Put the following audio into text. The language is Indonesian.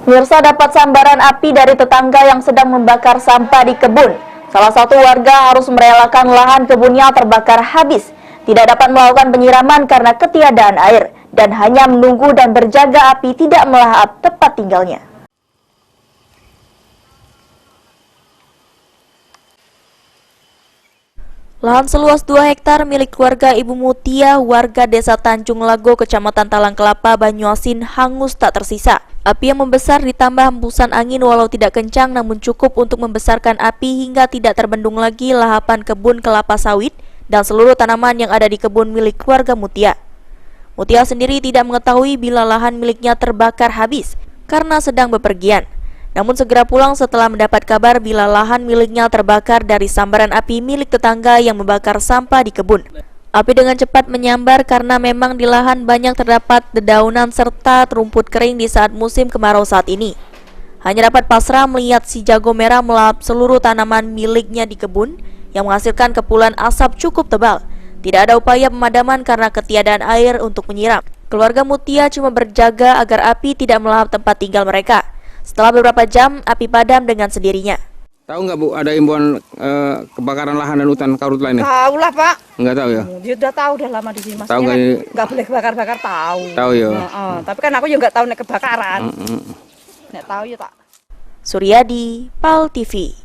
Pemirsa, dapat sambaran api dari tetangga yang sedang membakar sampah di kebun. Salah satu warga harus merelakan lahan kebunnya terbakar habis. Tidak dapat melakukan penyiraman karena ketiadaan air dan hanya menunggu dan berjaga api tidak melahap tempat tinggalnya. Lahan seluas 2 hektar milik keluarga Ibu Mutia, warga Desa Tanjung Lago, Kecamatan Talang Kelapa, Banyuasin, hangus tak tersisa. Api yang membesar ditambah hembusan angin walau tidak kencang namun cukup untuk membesarkan api hingga tidak terbendung lagi lahapan kebun kelapa sawit dan seluruh tanaman yang ada di kebun milik keluarga Mutia. Mutia sendiri tidak mengetahui bila lahan miliknya terbakar habis karena sedang bepergian. Namun segera pulang setelah mendapat kabar bila lahan miliknya terbakar dari sambaran api milik tetangga yang membakar sampah di kebun. Api dengan cepat menyambar karena memang di lahan banyak terdapat dedaunan serta rumput kering di saat musim kemarau saat ini. Hanya dapat pasrah melihat si jago merah melahap seluruh tanaman miliknya di kebun yang menghasilkan kepulan asap cukup tebal. Tidak ada upaya pemadaman karena ketiadaan air untuk menyiram. Keluarga Mutia cuma berjaga agar api tidak melahap tempat tinggal mereka. Setelah beberapa jam, api padam dengan sendirinya. Tahu nggak Bu, ada imbauan kebakaran lahan dan hutan karhutla lainnya? Tahu lah Pak. Nggak tahu ya? Dia udah tahu, udah lama di sini. Tahu Nggak boleh kebakar-bakar, tahu. Tahu ya. Tapi kan aku juga nggak tahu nek kebakaran. Nek tahu ya tak. Suryadi, PAL TV.